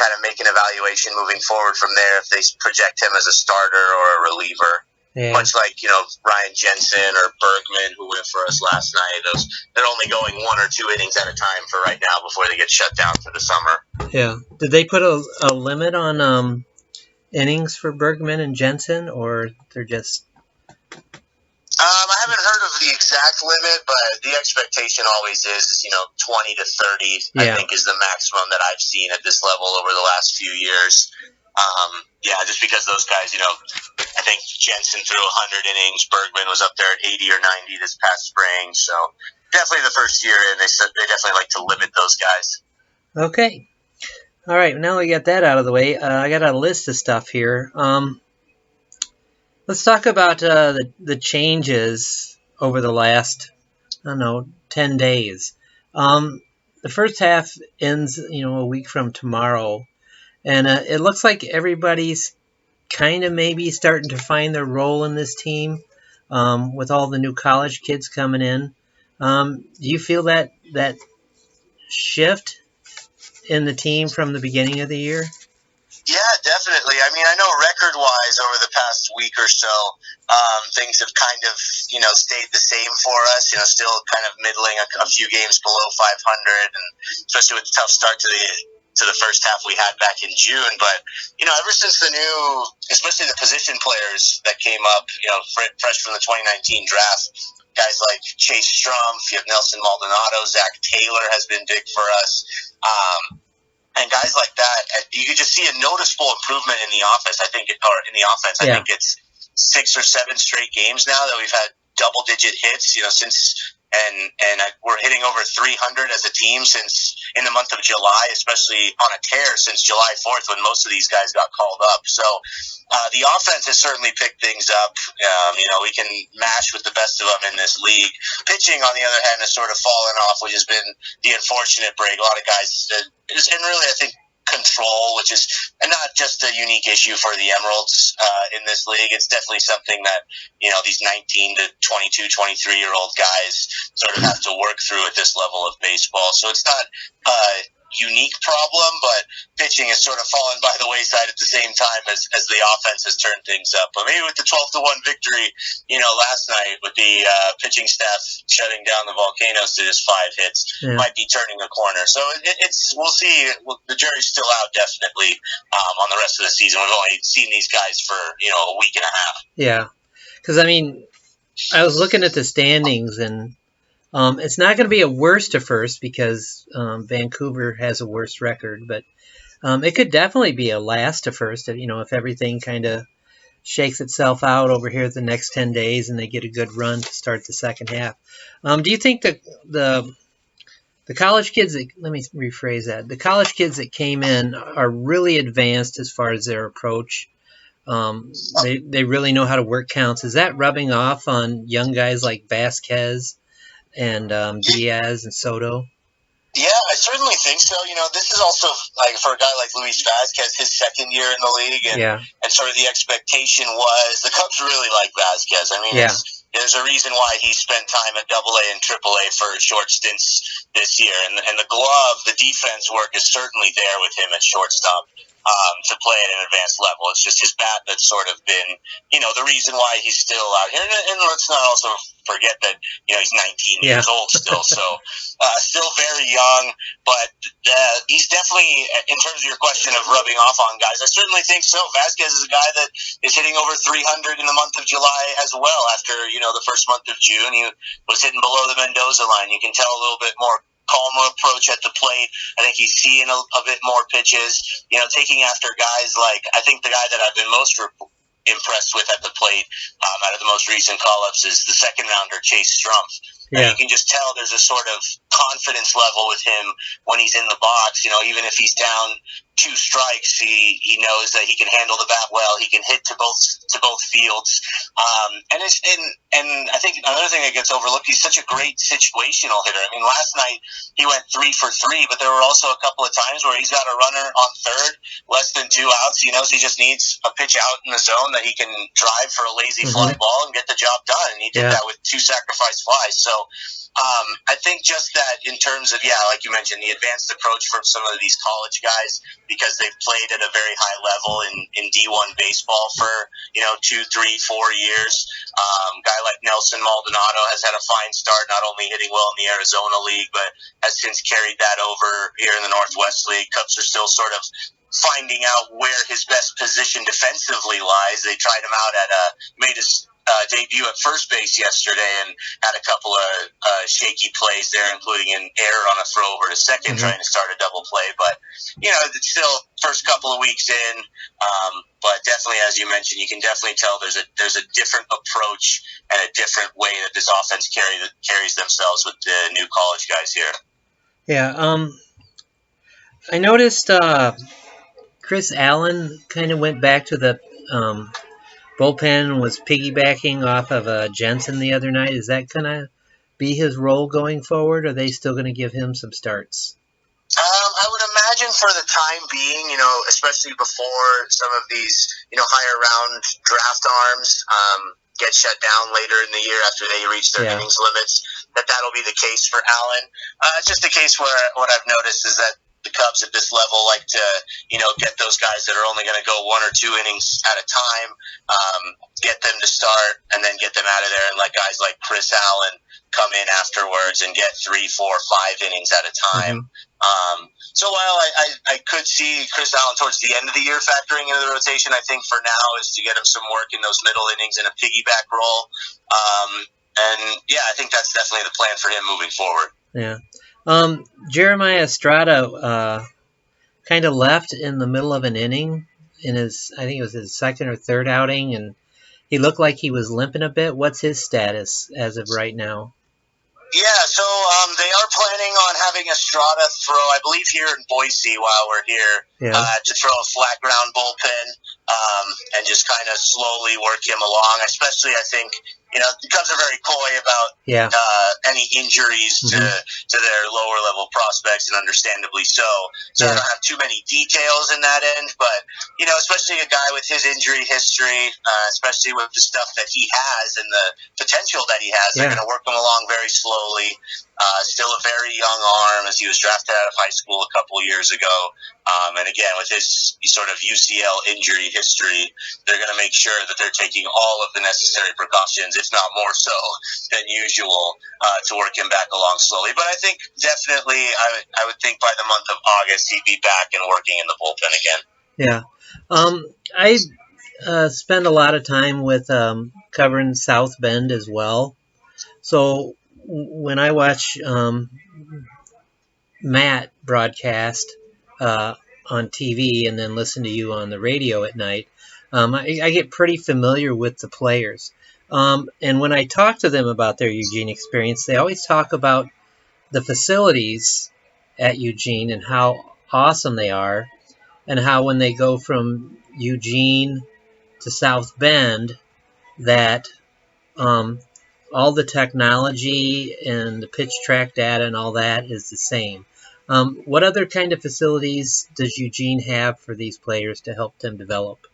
kind of make an evaluation moving forward from there if they project him as a starter or a reliever. Yeah. Much like, Ryan Jensen or Bergman, who went for us last night. They're only going 1 or 2 innings at a time for right now before they get shut down for the summer. Yeah. Did they put a limit on innings for Bergman and Jensen, or they're just... I haven't heard of the exact limit, but the expectation always is 20 to 30, I think, is the maximum that I've seen at this level over the last few years. Just because those guys, I think Jensen threw 100 innings. Bergman was up there at 80 or 90 this past spring. So definitely the first year in, they definitely like to limit those guys. Okay. All right. Now we got that out of the way. I got a list of stuff here. Let's talk about the changes over the last, 10 days. The first half ends, a week from tomorrow. And it looks like everybody's kind of maybe starting to find their role in this team with all the new college kids coming in. Do you feel that shift in the team from the beginning of the year? Yeah, definitely. I mean, I know record-wise over the past week or so, things have kind of, stayed the same for us, still kind of middling a few games below 500, and especially with the tough start to the first half we had back in June. But, ever since the new, especially the position players that came up, fresh from the 2019 draft, guys like Chase Strumpf, you have Nelson Maldonado, Zach Taylor has been big for us. And guys like that, you could just see a noticeable improvement in the offense. I think it's 6 or 7 straight games now that we've had double-digit hits, and we're hitting over 300 as a team since in the month of July, especially on a tear since July 4th when most of these guys got called up. So the offense has certainly picked things up. We can match with the best of them in this league. Pitching, on the other hand, has sort of fallen off, which has been the unfortunate break. A lot of guys, and really I think control, which is not just a unique issue for the Emeralds in this league. It's definitely something that, these 19 to 22, 23-year-old guys sort of have to work through at this level of baseball. So it's not a unique problem, but pitching has sort of fallen by the wayside at the same time as the offense has turned things up. But maybe with the 12-1 victory, last night with the pitching staff shutting down the Volcanoes to just 5 hits, might be turning the corner. So we'll see. The jury's still out, definitely, on the rest of the season. We've only seen these guys for, a week and a half. Yeah. Because, I was looking at the standings, and it's not going to be a worst to first because Vancouver has a worse record, but it could definitely be a last to first, if everything kind of shakes itself out over here the next 10 days and they get a good run to start the second half. Do you think that the college kids, let me rephrase that, the college kids that came in are really advanced as far as their approach? They really know how to work counts. Is that rubbing off on young guys like Vasquez and Diaz and Soto? Yeah, I certainly think so. This is also, like, for a guy like Luis Vasquez, his second year in the league, and sort of the expectation was the Cubs really like Vasquez. There's a reason why he spent time at AA and AAA for short stints this year, and the glove, the defense work is certainly there with him at shortstop. To play at an advanced level. It's just his bat that's sort of been, the reason why he's still out here. And let's not also forget that, he's 19 years old still. So still very young, but he's definitely, in terms of your question of rubbing off on guys, I certainly think so. Vasquez is a guy that is hitting over 300 in the month of July as well after, the first month of June. He was hitting below the Mendoza line. You can tell a little bit more calmer approach at the plate. I think he's seeing a bit more pitches, taking after guys like, I think the guy that I've been most impressed with at the plate out of the most recent call-ups is the second rounder, Chase Strumpf. And you can just tell there's a sort of confidence level with him when he's in the box. Even if he's down 2 strikes, he knows that he can handle the bat well. He can hit to both fields. And I think another thing that gets overlooked, he's such a great situational hitter. Last night he went 3 for 3, but there were also a couple of times where he's got a runner on third, less than 2 outs. He knows he just needs a pitch out in the zone that he can drive for a lazy fly ball and get the job done. And he did that with 2 sacrifice flies. So I think just that in terms of, like you mentioned, the advanced approach from some of these college guys, because they've played at a very high level in D1 baseball for, 2, 3, 4 years. Guy like Nelson Maldonado has had a fine start, not only hitting well in the Arizona League, but has since carried that over here in the Northwest League. Cubs are still sort of finding out where his best position defensively lies. They tried him out made his debut at first base yesterday and had a couple of shaky plays there, including an error on a throw over to second, trying to start a double play. But, it's still first couple of weeks in. But definitely, as you mentioned, you can definitely tell there's a different approach and a different way that this offense carries themselves with the new college guys here. Yeah, I noticed Chris Allen kind of went back to the bullpen and was piggybacking off of Jensen the other night. Is that going to be his role going forward? Or are they still going to give him some starts? I would imagine for the time being, especially before some of these, higher round draft arms get shut down later in the year after they reach their innings limits, that'll be the case for Allen. It's just a case where what I've noticed is that the Cubs at this level like to, get those guys that are only going to go 1 or 2 innings at a time, get them to start, and then get them out of there, and let guys like Chris Allen come in afterwards and get 3, 4, 5 innings at a time. So while I could see Chris Allen towards the end of the year factoring into the rotation, I think for now is to get him some work in those middle innings in a piggyback role. I think that's definitely the plan for him moving forward. Yeah. Jeremiah Estrada kind of left in the middle of an inning in I think it was his second or third outing, and he looked like he was limping a bit. What's his status as of right now? Yeah, so they are planning on having Estrada throw, I believe, here in Boise while we're here, to throw a flat ground bullpen and just kind of slowly work him along. Especially, I think, the Cubs are very coy about any injuries to their lower level prospects, and understandably so. So I don't have too many details in that end, but especially a guy with his injury history, especially with the stuff that he has and the potential that he has, they're going to work him along very slowly. Still a very young arm, as he was drafted out of high school a couple years ago. And again, with his sort of UCL injury history, they're going to make sure that they're taking all of the necessary precautions, if not more so than usual, to work him back along slowly. But I think definitely, I would think by the month of August, he'd be back and working in the bullpen again. Yeah. I spend a lot of time with covering South Bend as well. So when I watch Matt broadcast on TV and then listen to you on the radio at night, I get pretty familiar with the players. And when I talk to them about their Eugene experience, they always talk about the facilities at Eugene and how awesome they are, and how when they go from Eugene to South Bend, that all the technology and the pitch track data and all that is the same. What other kind of facilities does Eugene have for these players to help them develop?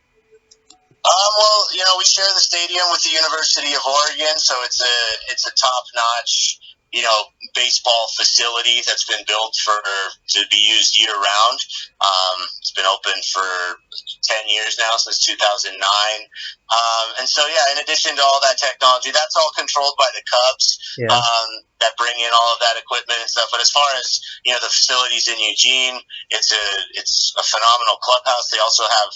Well, we share the stadium with the University of Oregon, so it's a top-notch, baseball facility that's been built to be used year-round. It's been open for 10 years now, since 2009. And so, in addition to all that technology, that's all controlled by the Cubs that bring in all of that equipment and stuff. But as far as, the facilities in Eugene, it's a phenomenal clubhouse. They also have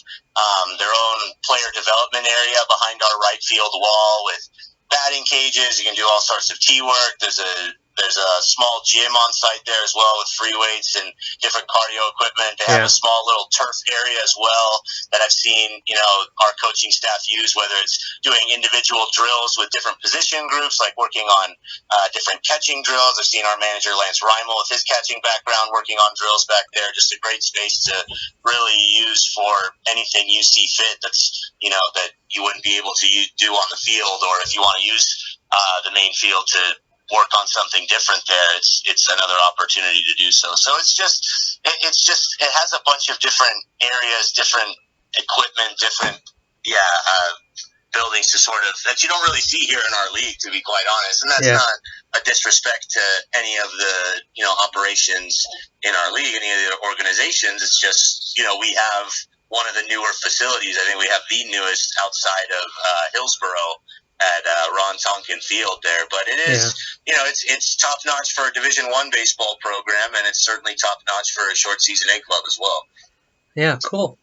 their own player development area behind our right field wall with batting cages. You can do all sorts of tee work. There's a small gym on site there as well with free weights and different cardio equipment. They have a small little turf area as well that I've seen, our coaching staff use, whether it's doing individual drills with different position groups, like working on different catching drills. I've seen our manager, Lance Reimel, with his catching background, working on drills back there. Just a great space to really use for anything you see fit that's, that you wouldn't be able to do on the field, or if you want to use the main field to work on something different there, it's another opportunity to do so. So it has a bunch of different areas, different equipment, different buildings to sort of, that you don't really see here in our league, to be quite honest. And that's a disrespect to any of the, operations in our league, any of the organizations. It's just, we have one of the newer facilities. I think we have the newest outside of Hillsborough at Ron Tonkin Field there. But it is, it's top notch for a Division I baseball program, and it's certainly top notch for a short season A club as well. Yeah, cool.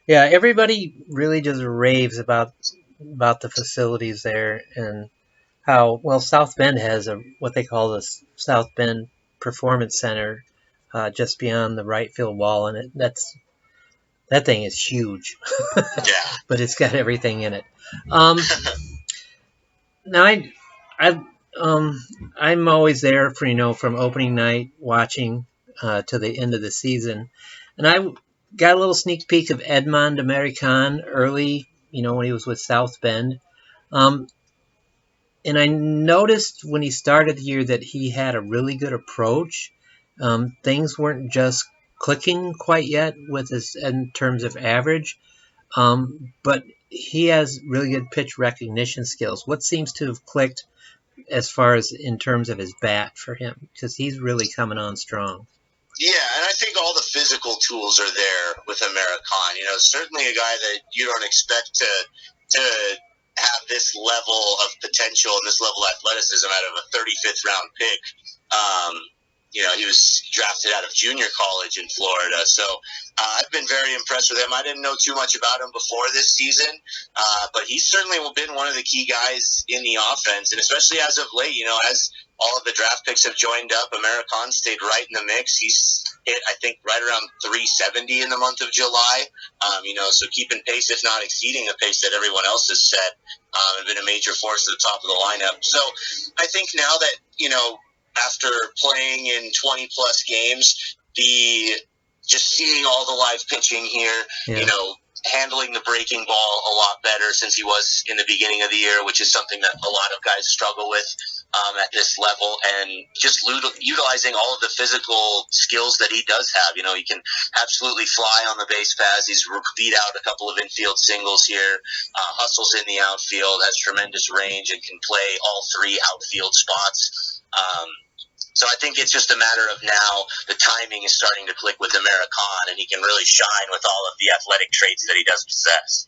Yeah, everybody really just raves about the facilities there and how well South Bend has what they call the South Bend Performance Center just beyond the right field wall, and that thing is huge. Yeah. But it's got everything in it. Now I'm always there for from opening night watching to the end of the season, and I got a little sneak peek of Edmond American early, when he was with South Bend. And I noticed when he started the year that he had a really good approach. Things weren't just clicking quite yet with his in terms of average, but he has really good pitch recognition skills. What seems to have clicked as far as in terms of his bat for him? Because he's really coming on strong. Yeah, and I think all the physical tools are there with American. Certainly a guy that you don't expect to have this level of potential and this level of athleticism out of a 35th round pick. He was drafted out of junior college in Florida. So I've been very impressed with him. I didn't know too much about him before this season, but he's certainly been one of the key guys in the offense, and especially as of late, as all of the draft picks have joined up, American stayed right in the mix. He's hit, I think, right around 370 in the month of July. So keeping pace, if not exceeding the pace that everyone else has set, and been a major force at the top of the lineup. So I think now that, after playing in 20-plus games, just seeing all the live pitching here, handling the breaking ball a lot better since he was in the beginning of the year, which is something that a lot of guys struggle with at this level, and just utilizing all of the physical skills that he does have. He can absolutely fly on the base paths. He's beat out a couple of infield singles here, hustles in the outfield, has tremendous range, and can play all three outfield spots. So I think it's just a matter of now the timing is starting to click with American, and he can really shine with all of the athletic traits that he does possess.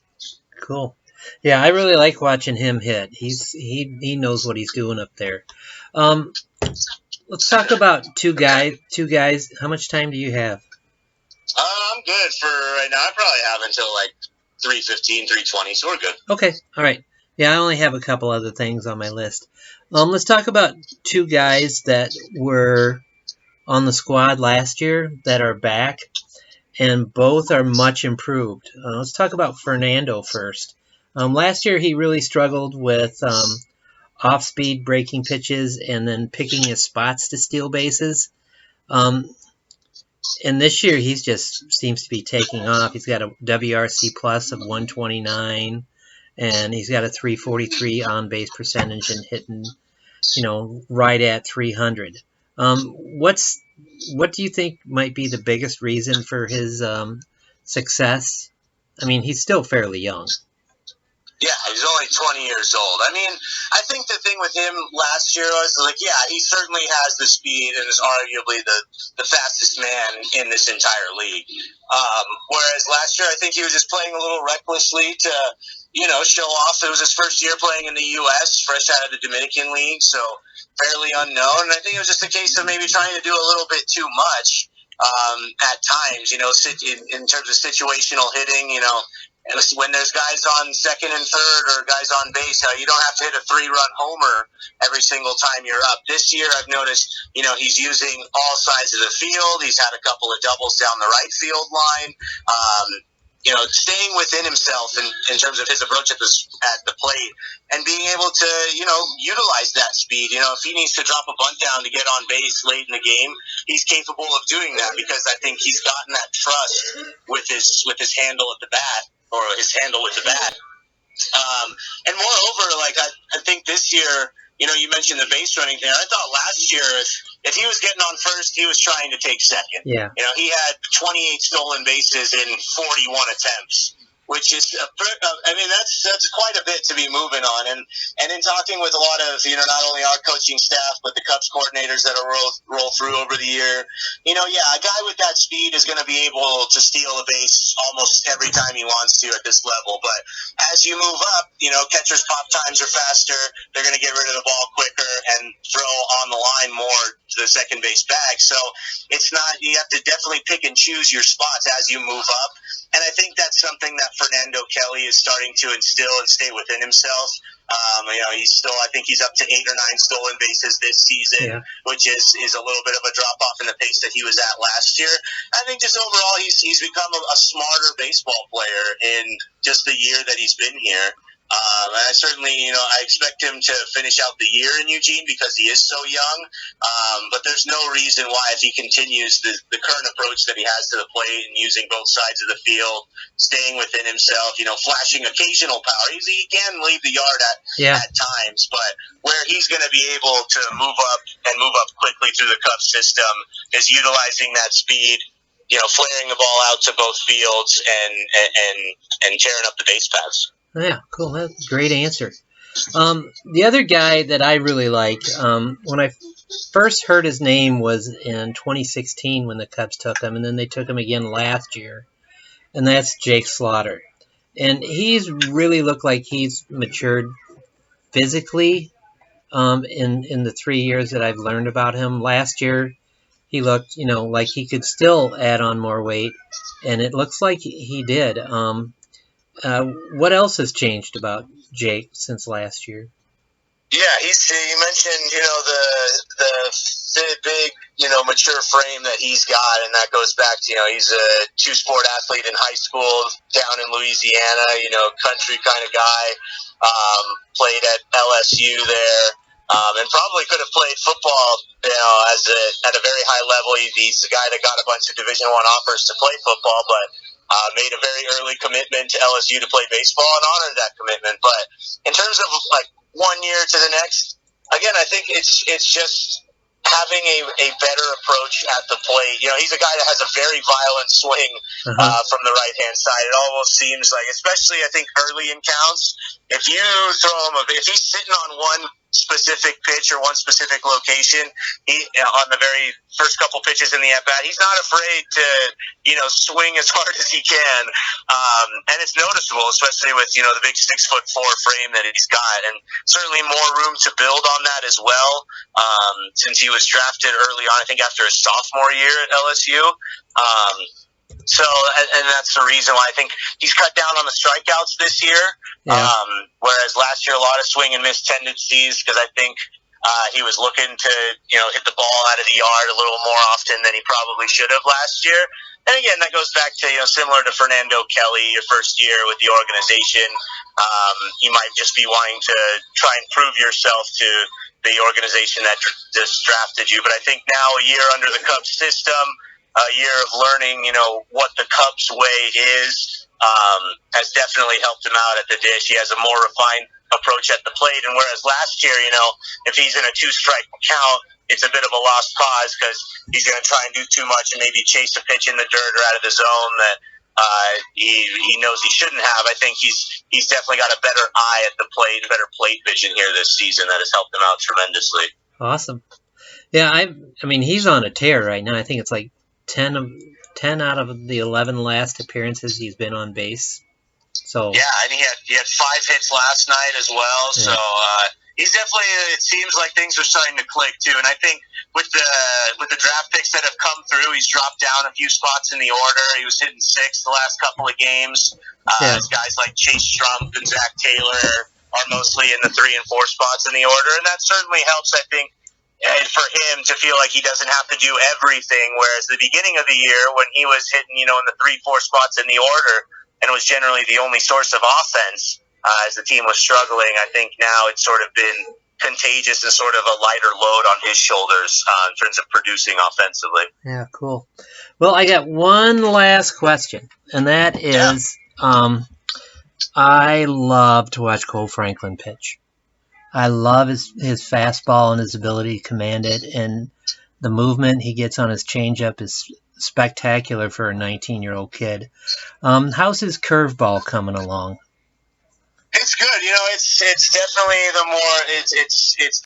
Cool. Yeah, I really like watching him hit. He knows what he's doing up there. Let's talk about two guys. How much time do you have? I'm good for right now. I probably have until like 3:15, 3:20, so we're good. Okay, all right. Yeah, I only have a couple other things on my list. Let's talk about two guys that were on the squad last year that are back, and both are much improved. Let's talk about Fernando first. Last year he really struggled with off-speed breaking pitches and then picking his spots to steal bases. And this year he's just seems to be taking off. He's got a WRC plus of 129. And he's got a 343 on-base percentage and hitting, right at 300. What do you think might be the biggest reason for his success? I mean, he's still fairly young. Yeah, he's only 20 years old. I mean, I think the thing with him last year was, he certainly has the speed and is arguably the fastest man in this entire league. Whereas last year, I think he was just playing a little recklessly to, show off. It was his first year playing in the U.S., fresh out of the Dominican League, so fairly unknown. And I think it was just a case of maybe trying to do a little bit too much at times, in terms of situational hitting, And when there's guys on second and third or guys on base, you don't have to hit a 3-run homer every single time you're up. This year, I've noticed, he's using all sides of the field. He's had a couple of doubles down the right field line. Staying within himself in terms of his approach at the plate and being able to, utilize that speed. If he needs to drop a bunt down to get on base late in the game, he's capable of doing that because I think he's gotten that trust with his handle at the bat. Or his handle with the bat. And moreover, I think this year, you mentioned the base running there. I thought last year, if he was getting on first, he was trying to take second. Yeah. He had 28 stolen bases in 41 attempts which is that's quite a bit to be moving on. And in talking with a lot of not only our coaching staff but the Cubs coordinators that roll through over the year, a guy with that speed is going to be able to steal a base almost every time he wants to at this level. But as you move up, catchers' pop times are faster. They're going to get rid of the ball quicker and throw on the line more to the second base bag. So it's not, you have to definitely pick and choose your spots as you move up. And I think that's something that Fernando Kelly is starting to instill and stay within himself. I think he's up to 8 or 9 stolen bases this season, which is a little bit of a drop off in the pace that he was at last year. I think just overall he's become a smarter baseball player in just the year that he's been here. And I certainly, I expect him to finish out the year in Eugene because he is so young. But there's no reason why, if he continues the current approach that he has to the plate and using both sides of the field, staying within himself, flashing occasional power. He can leave the yard at times, but where he's going to be able to move up quickly through the Cubs system is utilizing that speed, flaring the ball out to both fields and tearing up the base paths. Yeah, cool. That's a great answer. The other guy that I really like, when I first heard his name was in 2016 when the Cubs took him, and then they took him again last year, and that's Jake Slaughter. And he's really looked like he's matured physically in the 3 years that I've learned about him. Last year, he looked, like he could still add on more weight, and it looks like he did. What else has changed about Jake since last year? Yeah, you mentioned, the big, mature frame that he's got, and that goes back to, he's a two-sport athlete in high school down in Louisiana, country kind of guy, played at LSU there, and probably could have played football, at a very high level. He's the guy that got a bunch of Division I offers to play football, but made a very early commitment to LSU to play baseball and honored that commitment. But in terms of 1 year to the next, again, I think it's just having a better approach at the plate. He's a guy that has a very violent swing from the right-hand side. It almost seems like, especially I think early in counts, if you throw him if he's sitting on one specific pitch or one specific location, on the very first couple pitches in the at-bat, he's not afraid to, swing as hard as he can. And it's noticeable, especially with, the big 6'4" frame that he's got. And certainly more room to build on that as well, since he was drafted early on, I think after his sophomore year at LSU. So, and that's the reason why I think he's cut down on the strikeouts this year. Whereas last year, a lot of swing and miss tendencies, because I think he was looking to, hit the ball out of the yard a little more often than he probably should have last year. And again, that goes back to, similar to Fernando Kelly, your first year with the organization. You might just be wanting to try and prove yourself to the organization that just drafted you. But I think now, a year under the Cubs system, a year of learning, what the Cubs way is, has definitely helped him out at the dish. He has a more refined approach at the plate. And whereas last year, if he's in a 2-strike count, it's a bit of a lost cause because he's going to try and do too much and maybe chase a pitch in the dirt or out of the zone that he knows he shouldn't have. I think he's definitely got a better eye at the plate, better plate vision here this season that has helped him out tremendously. Awesome. Yeah, I mean, he's on a tear right now. I think it's like 10 out of the 11 last appearances he's been on base. So yeah, and he had 5 hits last night as well. Yeah. So he's definitely. It seems like things are starting to click too. And I think with the draft picks that have come through, he's dropped down a few spots in the order. He was hitting 6th the last couple of games. Guys like Chase Strump and Zach Taylor are mostly in the 3 and 4 spots in the order, and that certainly helps. I think. And for him to feel like he doesn't have to do everything, whereas the beginning of the year when he was hitting, in the 3-4 spots in the order and was generally the only source of offense as the team was struggling, I think now it's sort of been contagious and sort of a lighter load on his shoulders in terms of producing offensively. Yeah, cool. Well, I got one last question, and that is, I love to watch Cole Franklin pitch. I love his fastball and his ability to command it, and the movement he gets on his changeup is spectacular for a 19-year-old kid. How's his curveball coming along? It's good. It's definitely the more it's